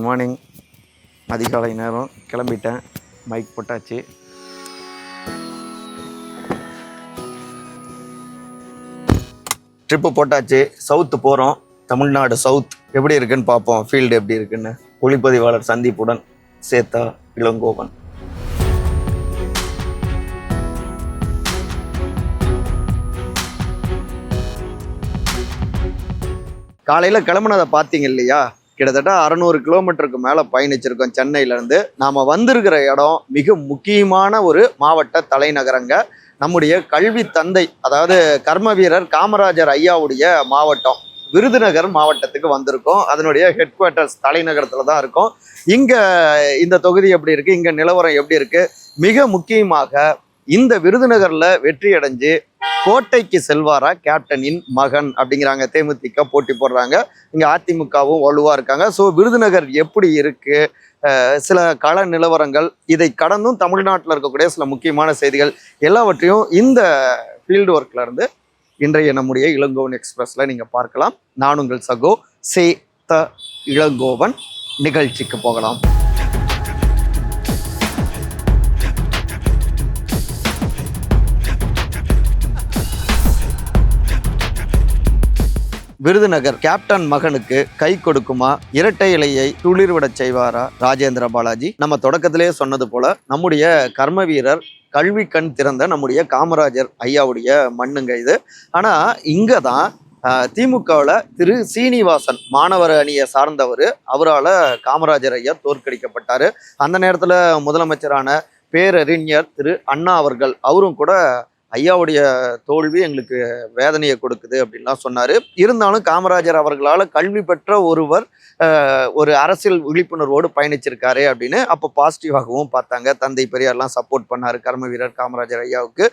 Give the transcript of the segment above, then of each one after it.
Morning. அதிகாலை நேரம் கிளம்பிட்டேன். பைக் போட்டாச்சு. ட்ரிப்பு போட்டாச்சு. சவுத்து போகிறோம். தமிழ்நாடு சவுத் எப்படி இருக்குன்னு பார்ப்போம். ஃபீல்டு எப்படி இருக்குன்னு ஒளிப்பதிவாளர் சந்தீப்புடன் சேத்தா இளங்கோவன். காலையில் கிளம்புனதை பார்த்தீங்க இல்லையா? கிட்டத்தட்ட 600 கிலோமீட்டருக்கு மேலே பயணிச்சிருக்கோம் சென்னையிலேருந்து. நாம் வந்திருக்கிற இடம் மிக முக்கியமான ஒரு மாவட்ட தலைநகரங்க. நம்முடைய கல்வி தந்தை, அதாவது கர்ம வீரர் காமராஜர் ஐயாவுடைய மாவட்டம் விருதுநகர் மாவட்டத்துக்கு வந்திருக்கோம். அதனுடைய ஹெட் குவார்ட்டர்ஸ் தலைநகரத்தில் தான் இருக்கும். இங்கே இந்த தொகுதி எப்படி இருக்குது, இங்கே நிலவரம் எப்படி இருக்குது, மிக முக்கியமாக இந்த விருதுநகரில் வெற்றி அடைஞ்சு கோட்டைக்கு செல்வாரா கேப்டனின் மகன் அப்படிங்கிறாங்க. தேமுதிக போட்டி போடுறாங்க. இங்கே அதிமுகவும் வலுவாக இருக்காங்க. ஸோ விருதுநகர் எப்படி இருக்குது, சில கள நிலவரங்கள், இதை கடந்தும் தமிழ்நாட்டில் இருக்கக்கூடிய சில முக்கியமான செய்திகள் எல்லாவற்றையும் இந்த ஃபீல்டு ஒர்க்கில் இருந்து இன்றைய நம்முடைய இளங்கோவன் எக்ஸ்பிரஸில் நீங்கள் பார்க்கலாம். நான் உங்கள் சகோ சேத்த இளங்கோவன். நிகழ்ச்சிக்கு போகலாம். விருதுநகர் கேப்டன் மகனுக்கு கை கொடுக்குமா? இரட்டை இலையை துளிர்விடச் செய்வாரா ராஜேந்திர பாலாஜி? நம்ம தொடக்கத்திலே சொன்னது போல நம்முடைய கர்ம வீரர் கல்வி கண் திறந்த நம்முடைய காமராஜர் ஐயாவுடைய மண்ணுங்க இது. ஆனால் இங்கே தான் திமுகவில் திரு சீனிவாசன் மாணவர் அணியை சார்ந்தவர், அவரால் காமராஜர் ஐயா தோற்கடிக்கப்பட்டார். அந்த நேரத்தில் முதலமைச்சரான பேரறிஞர் திரு அண்ணா அவர்கள், அவரும் கூட ஐயாவுடைய தோல்வி எங்களுக்கு வேதனையை கொடுக்குது அப்படின்லாம் சொன்னார். இருந்தாலும் காமராஜர் அவர்களால் கல்வி பெற்ற ஒருவர் ஒரு அரசியல் விழிப்புணர்வோடு பயணிச்சிருக்காரு அப்படின்னு அப்போ பாசிட்டிவாகவும் பார்த்தாங்க. தந்தை பெரியார்லாம் சப்போர்ட் பண்ணார் கர்ம வீரர் காமராஜர் ஐயாவுக்கு.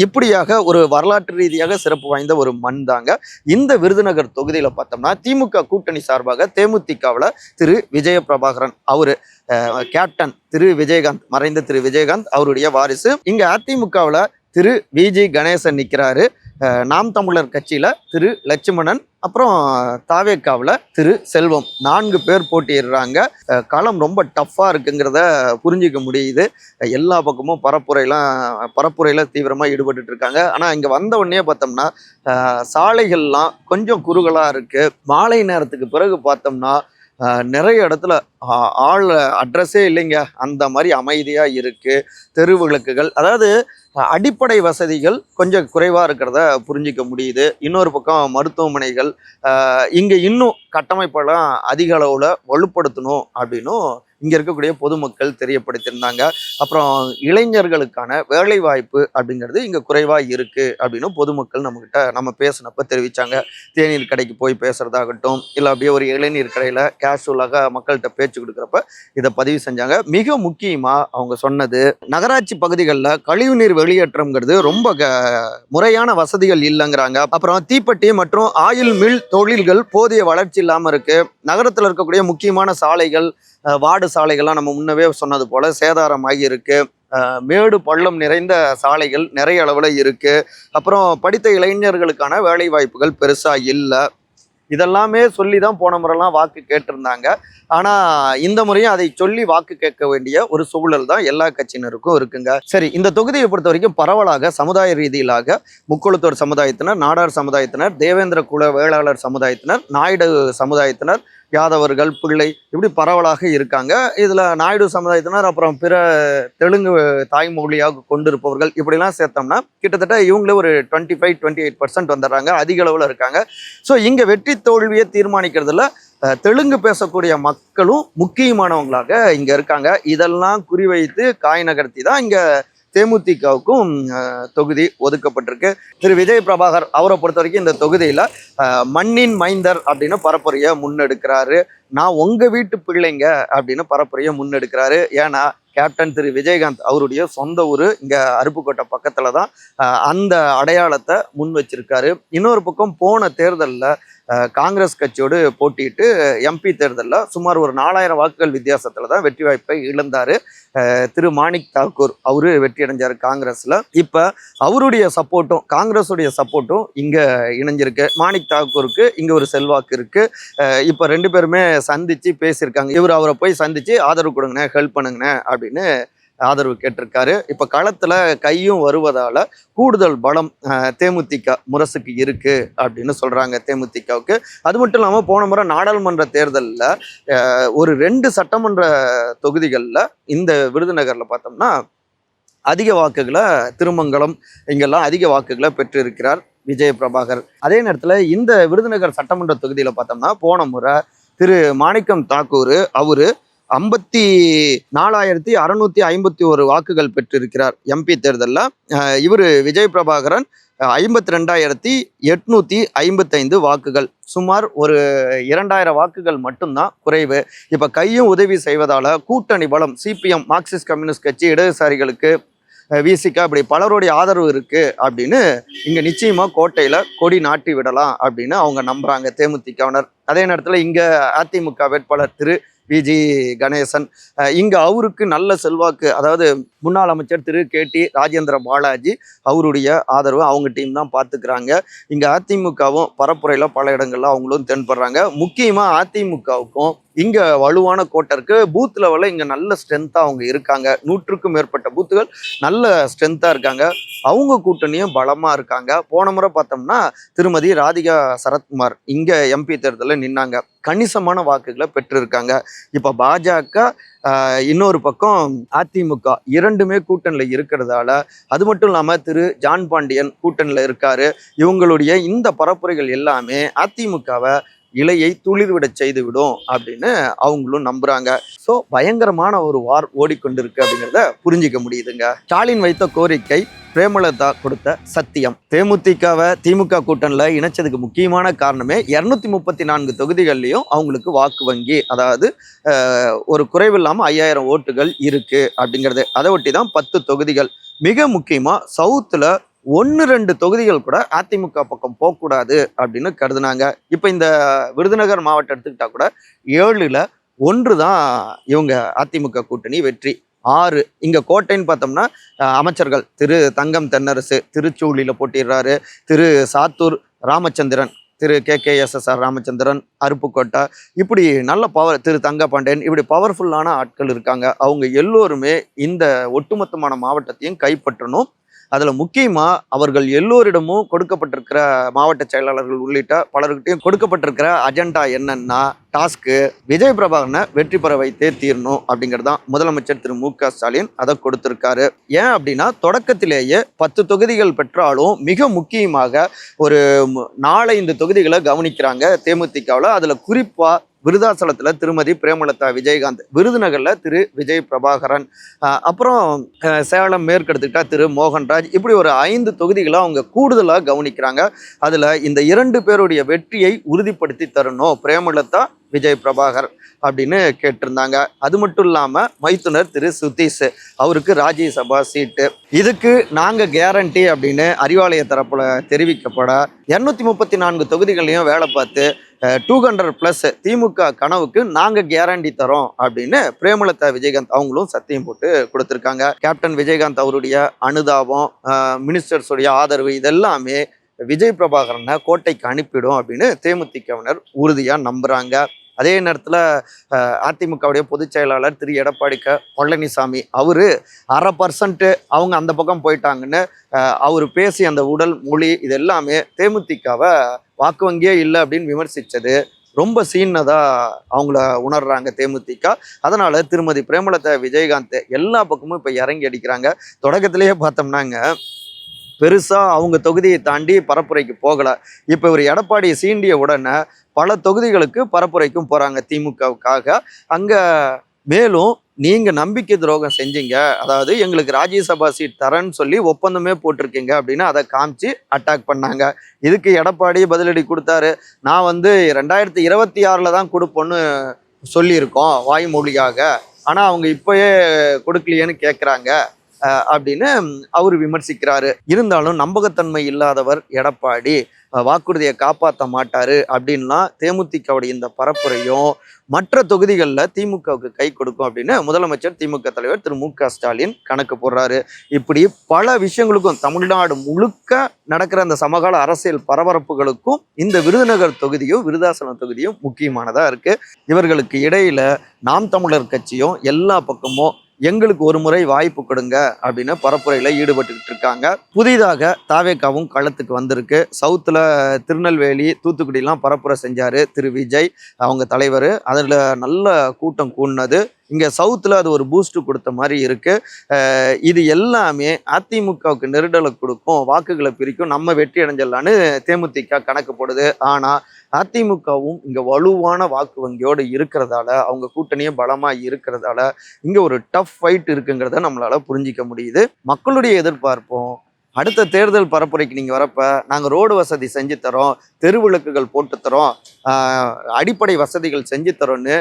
இப்படியாக ஒரு வரலாற்று ரீதியாக சிறப்பு வாய்ந்த ஒரு மண் தாங்க இந்த விருதுநகர் தொகுதியில். பார்த்தோம்னா திமுக கூட்டணி சார்பாக தேமுதிகவில் திரு விஜய பிரபாகரன், அவரு கேப்டன் திரு விஜயகாந்த், மறைந்த திரு விஜயகாந்த் அவருடைய வாரிசு. இங்கே அதிமுகவில் திரு விஜி கணேசன் நிற்கிறாரு. நாம் தமிழர் கட்சியில் திரு லட்சுமணன், அப்புறம் தாவேக்காவில் திரு செல்வம், 4 பேர் போட்டியிடுறாங்க. களம் ரொம்ப டஃப்பாக இருக்குங்கிறத புரிஞ்சிக்க முடியுது. எல்லா பக்கமும் பரப்புரையில் தீவிரமாக ஈடுபட்டு இருக்காங்க. ஆனால் இங்கே வந்த உடனே பார்த்தோம்னா சாலைகள்லாம் கொஞ்சம் குறுகலாக இருக்குது. மாலை நேரத்துக்கு பிறகு பார்த்தோம்னா நிறைய இடத்துல ஆள் அட்ரஸே இல்லைங்க, அந்த மாதிரி அமைதியாக இருக்குது. தெரு விளக்குகள், அதாவது அடிப்படை வசதிகள் கொஞ்சம் குறைவாக இருக்கிறத புரிஞ்சிக்க முடியுது. இன்னொரு பக்கம் மருத்துவமனைகள், இங்கே இன்னும் கட்டமைப்பெல்லாம் அதிக அளவில் வலுப்படுத்தணும் அப்படின்னும் இங்கே இருக்கக்கூடிய பொதுமக்கள் தெரியப்படுத்தியிருந்தாங்க. அப்புறம் இளைஞர்களுக்கான வேலை வாய்ப்பு அப்படிங்கிறது இங்கே குறைவாக இருக்குது அப்படின்னு பொதுமக்கள் நம்ம பேசினப்ப தெரிவித்தாங்க. தேநீர் கடைக்கு போய் பேசுகிறதாகட்டும், இல்லை அப்படியே ஒரு இளநீர் கடையில் கேஷுவலாக மக்கள்கிட்ட பேச்சு கொடுக்குறப்ப இதை பதிவு செஞ்சாங்க. மிக முக்கியமாக அவங்க சொன்னது, நகராட்சி பகுதிகளில் கழிவுநீர் வெளியேற்றம்ங்கிறது ரொம்ப முறையான வசதிகள் இல்லைங்கிறாங்க. அப்புறம் தீப்பெட்டி மற்றும் ஆயில் மில் தொழில்கள் போதிய வளர்ச்சி இல்லாமல் இருக்குது. நகரத்தில் இருக்கக்கூடிய முக்கியமான சாலைகள், வார்டு சாலைகள்லாம் நம்ம முன்னவே சொன்னது போல சேதாரமாகி இருக்கு. மேடு பள்ளம் நிறைந்த சாலைகள் நிறைய அளவில் இருக்கு. அப்புறம் படித்த இளைஞர்களுக்கான வேலை வாய்ப்புகள் பெருசா இல்லை. இதெல்லாமே சொல்லி தான் போன முறைலாம் வாக்கு கேட்டிருந்தாங்க. ஆனால் இந்த முறையும் அதை சொல்லி வாக்கு கேட்க வேண்டிய ஒரு சூழல் தான் எல்லா கட்சியினருக்கும் இருக்குங்க. சரி, இந்த தொகுதியை பொறுத்த வரைக்கும் பரவலாக சமுதாய ரீதியிலாக முக்கொழுத்தோர் சமுதாயத்தினர், நாடார் சமுதாயத்தினர், தேவேந்திர குல வேளாளர் சமுதாயத்தினர், நாயுடு சமுதாயத்தினர், யாதவர்கள், பிள்ளை, இப்படி பரவலாக இருக்காங்க. இதில் நாயுடு சமுதாயத்தினர், அப்புறம் பிற தெலுங்கு தாய்மொழியாக கொண்டிருப்பவர்கள், இப்படிலாம் சேர்த்தோம்னா கிட்டத்தட்ட இவங்களே ஒரு 25-28% வந்துடுறாங்க, அதிக அளவில் இருக்காங்க. ஸோ இங்கே வெற்றி தோல்வியை தீர்மானிக்கிறதுல தெலுங்கு பேசக்கூடிய மக்களும் முக்கியமானவங்களாக இங்கே இருக்காங்க. இதெல்லாம் குறிவைத்து காய் நகர்த்தி தான் இங்கே தேமுதிகவுக்கும் தொகுதி ஒதுக்கப்பட்டிருக்கு. திரு விஜய் பிரபாகர் அவரை பொறுத்த வரைக்கும் இந்த தொகுதியில் மண்ணின் மைந்தர் அப்படின்னு பரப்புரையை முன்னெடுக்கிறாரு. நான் உங்கள் வீட்டு பிள்ளைங்க அப்படின்னு பரப்புரையை முன்னெடுக்கிறாரு. ஏன்னா கேப்டன் திரு விஜயகாந்த் அவருடைய சொந்த ஊர் இங்கே அருப்புக்கோட்டை பக்கத்தில் தான் அந்த அடையாளத்தை முன் வச்சிருக்காரு. இன்னொரு பக்கம் போன தேர்தலில் காங்கிரஸ் கட்சியோடு போட்டியிட்டு எம்பி தேர்தலில் சுமார் ஒரு 4000 வாக்குகள் வித்தியாசத்தில் தான் வெற்றி வாய்ப்பை இழந்தார். திரு மாணிக் தாக்கூர் அவரு வெற்றி அடைஞ்சார் காங்கிரஸில். இப்போ அவருடைய சப்போர்ட்டும் காங்கிரஸுடைய சப்போர்ட்டும் இங்கே இணைஞ்சிருக்கு. மாணிக் தாக்கூருக்கு இங்கே ஒரு செல்வாக்கு இருக்குது. இப்போ 2 பேருமே சந்தித்து பேசியிருக்காங்க. இவர் அவரை போய் சந்தித்து ஆதரவு கொடுங்கண்ணே, ஹெல்ப் பண்ணுங்கண்ணே அப்படின்னு ஆதரவு கேட்டிருக்காரு. இப்போ களத்தில் கையும் வருவதால் கூடுதல் பலம் தேமுதிக முரசுக்கு இருக்கு அப்படின்னு சொல்றாங்க தேமுதிகவுக்கு. அது மட்டும் இல்லாமல் போன முறை நாடாளுமன்ற தேர்தலில் ஒரு 2 சட்டமன்ற தொகுதிகளில் இந்த விருதுநகரில் பார்த்தோம்னா அதிக வாக்குகளை திருமங்கலம் இங்கெல்லாம் அதிக வாக்குகளை பெற்றிருக்கிறார் விஜய பிரபாகர். அதே நேரத்தில் இந்த விருதுநகர் சட்டமன்ற தொகுதியில் பார்த்தோம்னா போன முறை திரு மாணிக்கம் தாக்கூர் அவரு 54,651 வாக்குகள் பெற்றிருக்கிறார் எம்பி தேர்தலில். இவர் விஜய் பிரபாகரன் 52,855 வாக்குகள், சுமார் ஒரு 2000 வாக்குகள் மட்டும்தான் குறைவு. இப்போ கையும் உதவி செய்வதால் கூட்டணி பலம் சிபிஎம் மார்க்சிஸ்ட் கம்யூனிஸ்ட் கட்சி, இடதுசாரிகளுக்கு விசிகா இப்படி பலருடைய ஆதரவு இருக்கு அப்படின்னு இங்க நிச்சயமா கோட்டையில கொடி நாட்டி விடலாம் அப்படின்னு அவங்க நம்புறாங்க தேமுதிகவினர். அதே நேரத்தில் இங்க அதிமுக வேட்பாளர் திரு விஜி கணேசன், இங்க அவருக்கு நல்ல செல்வாக்கு, அதாவது முன்னாள் அமைச்சர் திரு கேடி ராஜேந்திர பாலாஜி அவருடைய ஆதரவு அவங்க டீம் தான் பார்த்துக்கிறாங்க. இங்க அதிமுகவும் பரப்புரையில பல இடங்கள்ல அவங்களும் தென்படுறாங்க. முக்கியமா அதிமுகவுக்கும் இங்க வலுவான கோட்டை இருக்கு. பூத் லெவலில் இங்க நல்ல ஸ்ட்ரென்த்தா அவங்க இருக்காங்க. 100க்கும் மேற்பட்ட பூத்துகள் நல்ல ஸ்ட்ரென்த்தா இருக்காங்க. அவங்க கூட்டணியும் பலமா இருக்காங்க. போன முறை பார்த்தோம்னா திருமதி ராதிகா சரத்குமார் இங்க எம்பி தேர்தலில் நின்னாங்க, கணிசமான வாக்குகளை பெற்றிருக்காங்க. இப்ப பாஜக இன்னொரு பக்கம் அதிமுக இரண்டுமே கூட்டணியில் இருக்கிறதால, அது மட்டும் இல்லாமல் திரு ஜான் பாண்டியன் கூட்டணியில் இருக்காரு. இவங்களுடைய இந்த பரப்புரைகள் எல்லாமே அதிமுகவை இலையை துளிர்விட செய்து விடும் அப்படின்னு அவங்களும் நம்புறாங்க. ஸோ பயங்கரமான ஒரு வார் ஓடிக்கொண்டிருக்கு அப்படிங்கிறத புரிஞ்சிக்க முடியுதுங்க. ஸ்டாலின் வைத்த கோரிக்கை, பிரேமலதா கொடுத்த சத்தியம். தேமுதிகவை திமுக கூட்டணியில் இணைச்சதுக்கு முக்கியமான காரணமே 234 தொகுதிகள்லையும் அவங்களுக்கு வாக்கு வங்கி, அதாவது ஒரு குறைவில்லாமல் 5000 ஓட்டுகள் இருக்கு அப்படிங்கிறது. அதை ஒட்டி தான் 10 தொகுதிகள். மிக முக்கியமாக சவுத்தில் 1-2 தொகுதிகள் கூட அதிமுக பக்கம் போகக்கூடாது அப்படின்னு கருதுனாங்க. இப்போ இந்த விருதுநகர் மாவட்டம் எடுத்துக்கிட்டா கூட 7ல் 1 தான் இவங்க அதிமுக கூட்டணி வெற்றி. 6 இங்க கோட்டைன்னு பார்த்தோம்னா அமைச்சர்கள் திரு தங்கம் தென்னரசு திருச்சூழியில் போட்டிடுறாரு, திரு சாத்தூர் ராமச்சந்திரன், திரு KKSSR ராமச்சந்திரன் அருப்புக்கோட்டை, இப்படி நல்ல பவர், திரு தங்கபாண்டியன், இப்படி பவர்ஃபுல்லான ஆட்கள் இருக்காங்க. அவங்க எல்லோருமே இந்த ஒட்டுமொத்தமான மாவட்டத்தையும் கைப்பற்றணும். அதில் முக்கியமாக அவர்கள் எல்லோரிடமும் கொடுக்கப்பட்டிருக்கிற மாவட்ட செயலாளர்கள் உள்ளிட்ட பலர்கிட்டையும் கொடுக்கப்பட்டிருக்கிற அஜெண்டா என்னன்னா, டாஸ்க்கு விஜய் பிரபாகரனை வெற்றி பெற வைத்தே தீரணும் அப்படிங்கிறது தான். முதலமைச்சர் திரு மு.க. ஸ்டாலின் அதை கொடுத்திருக்காரு. ஏன் அப்படின்னா தொடக்கத்திலேயே 10 தொகுதிகள் பெற்றாலும் மிக முக்கியமாக ஒரு 4-5 தொகுதிகளை கவனிக்கிறாங்க தேமுதிகவில். அதில் குறிப்பாக விருதாசலத்தில் திருமதி பிரேமலதா விஜயகாந்த், விருதுநகரில் திரு விஜய் பிரபாகரன், அப்புறம் சேலம் மேற்கு எடுத்துக்கிட்டா திரு மோகன்ராஜ், இப்படி ஒரு 5 தொகுதிகளை அவங்க கூடுதலாக கவனிக்கிறாங்க. அதில் இந்த 2 பேருடைய வெற்றியை உறுதிப்படுத்தி தரணும் பிரேமலதா விஜய் பிரபாகர் அப்படின்னு கேட்டிருந்தாங்க. அது மட்டும் இல்லாமல் மைத்துனர் திரு சுதீஷ், அவருக்கு ராஜ்யசபா சீட்டு. இதுக்கு நாங்கள் கேரண்டி அப்படின்னு அறிவாலய தரப்புல தெரிவிக்கப்பட 234 தொகுதிகளையும் வேலை பார்த்து 200+ திமுக கனவுக்கு நாங்கள் கேரண்டி தரோம் அப்படின்னு பிரேமலதா விஜயகாந்த் அவங்களும் சத்தியம் போட்டு கொடுத்துருக்காங்க. கேப்டன் விஜயகாந்த் அவருடைய அனுதாபம், மினிஸ்டர்ஸுடைய ஆதரவு, இதெல்லாமே விஜய் பிரபாகரனை கோட்டைக்கு அனுப்பிடும் அப்படின்னு தேமுதிகவினர் உறுதியாக நம்புகிறாங்க. அதே நேரத்தில் அதிமுகவுடைய பொதுச் செயலாளர் திரு எடப்பாடி பழனிசாமி அவர் 0.5% அவங்க அந்த பக்கம் போயிட்டாங்கன்னு அவர் பேசி அந்த உடல் மொழி இது எல்லாமே தேமுதிகவை வாக்கு வங்கியே இல்லை அப்படின்னு விமர்சித்தது ரொம்ப சீனதாக அவங்கள உணர்றாங்க தேமுதிக. அதனால் திருமதி பிரேமலதா விஜயகாந்த் எல்லா பக்கமும் இப்போ இறங்கி அடிக்கிறாங்க. தொடக்கத்திலேயே பார்த்தோம்னாங்க பெருசாக அவங்க தொகுதியை தாண்டி பரப்புரைக்கு போகலை. இப்போ இவர் எடப்பாடி சீண்டிய உடனே பல தொகுதிகளுக்கு பரப்புரைக்கும் போகிறாங்க திமுகவுக்காக. அங்கே மேலும் நீங்கள் நம்பிக்கை துரோகம் செஞ்சீங்க, அதாவது எங்களுக்கு ராஜ்யசபா சீட் தரேன்னு சொல்லி ஒப்பந்தமே போட்டிருக்கீங்க அப்படின்னு அதை காமிச்சு அட்டாக் பண்ணாங்க. இதுக்கு எடப்பாடி பதிலடி கொடுத்தாரு. நான் 2026 தான் கொடுப்போன்னு சொல்லியிருக்கோம் வாய்மொழியாக, ஆனால் அவங்க இப்போயே கொடுக்கலையேன்னு கேட்குறாங்க அப்படின்னு அவர் விமர்சிக்கிறாரு. இருந்தாலும் நம்பகத்தன்மை இல்லாதவர் எடப்பாடி, வாக்குறுதியை காப்பாற்ற மாட்டாரு அப்படின்லாம் தேமுதிகவுடைய இந்த பரப்புரையும் மற்ற தொகுதிகளில் திமுகவுக்கு கை கொடுக்கும் அப்படின்னு முதலமைச்சர் திமுக தலைவர் திரு மு.க.ஸ்டாலின் கணக்கு போடுறாரு. இப்படி பல விஷயங்களுக்கும் தமிழ்நாடு முழுக்க நடக்கிற அந்த சமகால அரசியல் பரபரப்புகளுக்கும் இந்த விருதுநகர் தொகுதியும் விருதாசலம் தொகுதியும் முக்கியமானதா இருக்கு. இவர்களுக்கு இடையில நாம் தமிழர் கட்சியும் எல்லா பக்கமும் எங்களுக்கு ஒரு முறை வாய்ப்பு கொடுங்க அப்படின்னு பரப்புரையில் ஈடுபட்டுக்கிட்டு இருக்காங்க. புதிதாக தாவேகாவும் களத்துக்கு வந்திருக்கு. சவுத்தில் திருநெல்வேலி தூத்துக்குடிலாம் பரப்புரை செஞ்சார் திரு விஜய் அவங்க தலைவர். அதில் நல்ல கூட்டம் கூடினது. இங்கே சவுத்தில் அது ஒரு பூஸ்ட் கொடுத்த மாதிரி இருக்குது. இது எல்லாமே அதிமுகவுக்கு நெருடலை கொடுக்கும், வாக்குகளை பிரிக்கும், நம்ம வெற்றி அடைஞ்சிடலான்னு தேமுதிக கணக்கு போடுது. ஆனால் அதிமுகவும் இங்கே வலுவான வாக்கு வங்கியோடு இருக்கிறதால, அவங்க கூட்டணியே பலமாக இருக்கிறதால இங்கே ஒரு டஃப் ஃபைட் இருக்குங்கிறத நம்மளால் புரிஞ்சிக்க முடியுது. மக்களுடைய எதிர்பார்ப்போம் அடுத்த தேர்தல் பரப்புரைக்கு நீங்கள் வரப்ப நாங்கள் ரோடு வசதி செஞ்சு தரோம், தெருவிளக்குகள் போட்டு தரோம், அடிப்படை வசதிகள் செஞ்சு தரோன்னு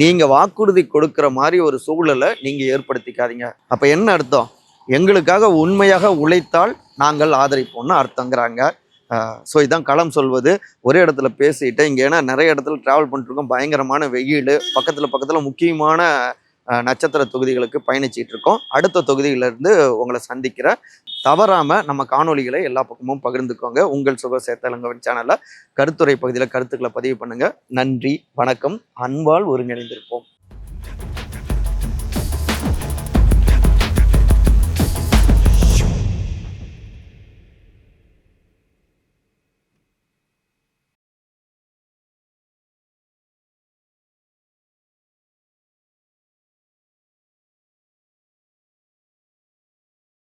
நீங்கள் வாக்குறுதி கொடுக்குற மாதிரி ஒரு சூழலை நீங்கள் ஏற்படுத்திக்காதீங்க. அப்போ என்ன அர்த்தம்? எங்களுக்காக உண்மையாக உழைத்தால் நாங்கள் ஆதரிப்போம்னு அர்த்தங்கிறாங்க. ஸோ இதான் களம் சொல்வது. ஒரே இடத்துல பேசிட்டு இங்கே ஏன்னா நிறைய இடத்துல ட்ராவல் பண்ணிட்டுருக்கோம். பயங்கரமான வெயில், பக்கத்தில் முக்கியமான நட்சத்திர தொகுதிகளுக்கு பயணிச்சிட்டு இருக்கோம். அடுத்த தொகுதியிலிருந்து உங்களை சந்திக்கிற தவறாமல் நம்ம காணொலிகளை எல்லா பக்கமும் பகிர்ந்துக்கோங்க. உங்கள் சுக சேத்தலங்கவன் சேனலில் கருத்துரை பகுதியில் கருத்துக்களை பதிவு பண்ணுங்கள். நன்றி, வணக்கம். அன்பால் ஒருங்கிணைந்திருப்போம்.